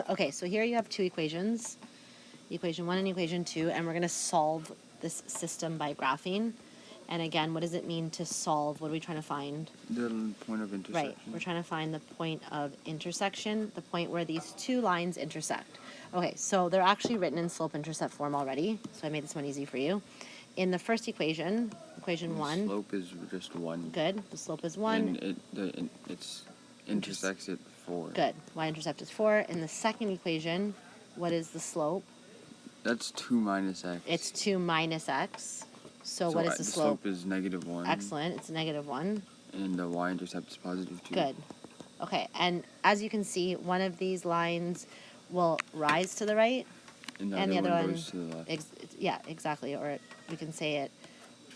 Okay, so here you have two equations, equation 1 and equation 2, and we're going to solve this system by graphing. And again, what does it mean to solve? What are we trying to find? The point of intersection. Right, we're trying to find the point of intersection, the point where these two lines intersect. Okay, so they're actually written in slope-intercept form already, so I made this one easy for you. In the first equation, equation 1. The slope is just 1. Good, the slope is 1. And it intersects at 4. Good, y-intercept is 4. In the second equation, what is the slope? That's 2 minus x. It's 2 minus x. So what is the slope? The slope is -1. Excellent, it's -1. And the y-intercept is +2. Good. Okay, and as you can see, one of these lines will rise to the right, and the other one goes to the left. Yeah, exactly. Or we can say it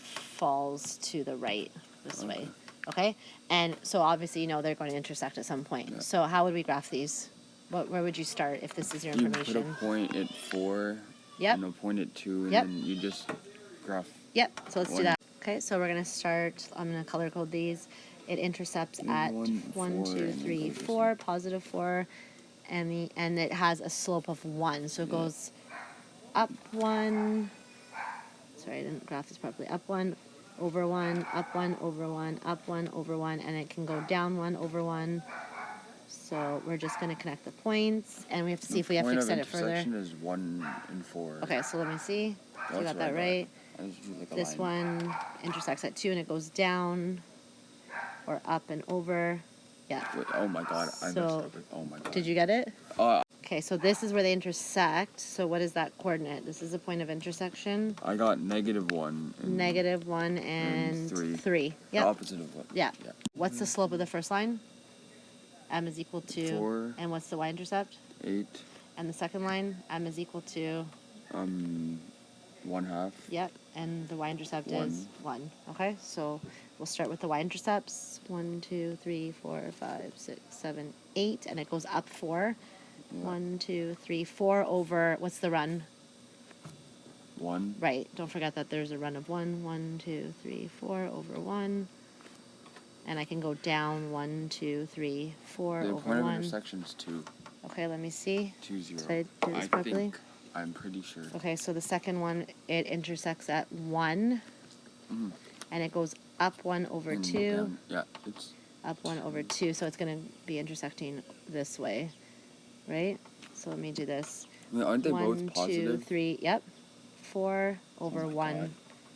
falls to the right this way. Okay? And so obviously, you know, they're going to intersect at some point. Yeah. So how would we graph these? Where would you start if this is your information? You put a point at 4. Yep. And a point at 2, and Yep. then you just graph. Yep, so let's do that. Okay, so we're going to start, I'm going to color code these. It intercepts at 1, 2, 3, 4, +4, and it has a slope of 1. So it goes up 1, sorry, I didn't graph this properly, up 1, over 1, up 1, over 1, up 1, over 1, and it can go down 1, over 1. So we're just going to connect the points, and we have to see if we have to extend it further. The point of intersection is 1 and 4. Okay, so let me see if you got that right. This one intersects at 2 and it goes down or up and over. Yeah. Wait, oh my god, I messed up. Oh my god. Did you get it? Okay, so this is where they intersect. So what is that coordinate? This is a point of intersection. I got -1. -1 and 3. Yep. The opposite of what? Yeah. What's the slope of the first line? M is equal to 4. And what's the y-intercept? 8. And the second line, M is equal to 1/2. Yep, and the y-intercept is 1. Okay, so we'll start with the y-intercepts. 1, 2, 3, 4, 5, 6, 7, 8, and it goes up 4. Yeah. 1, 2, 3, 4 over, what's the run? 1. Right, don't forget that there's a run of 1. 1, 2, 3, 4 over 1. And I can go down 1, 2, 3, 4 over 1. The point of intersection is 2. Okay, let me see. 2, 0. Did I do this properly? I'm pretty sure. Okay, so the second one, it intersects at 1. Mm-hmm. And it goes up 1 over 2. Down. Yeah, it's up 1 over 2, so it's going to be intersecting this way, right? So let me do this. I mean, aren't they 1, both positive? 2, 3, yep. 4 over 1. God.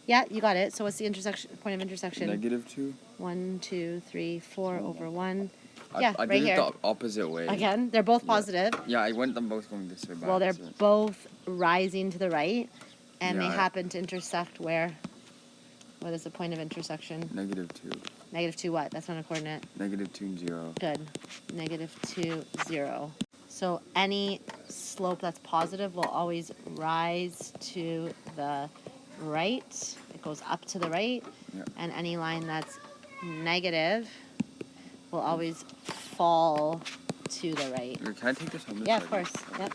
Yeah, you got it. So what's the intersection point of intersection? -2. 1, 2, 3, 4 over 1. I right did here. it the opposite way. Again, they're both positive. Yeah, I went them both going this way. Well, they're both rising to the right, and they happen to intersect where? What is the point of intersection? -2. -2 what? That's not a coordinate. -2 and 0. Good. -2, 0. So any slope that's positive will always rise to the right. It goes up to the right. Yeah. And any line that's negative will always fall to the right. Can I take this home? Yeah, of course. Yep.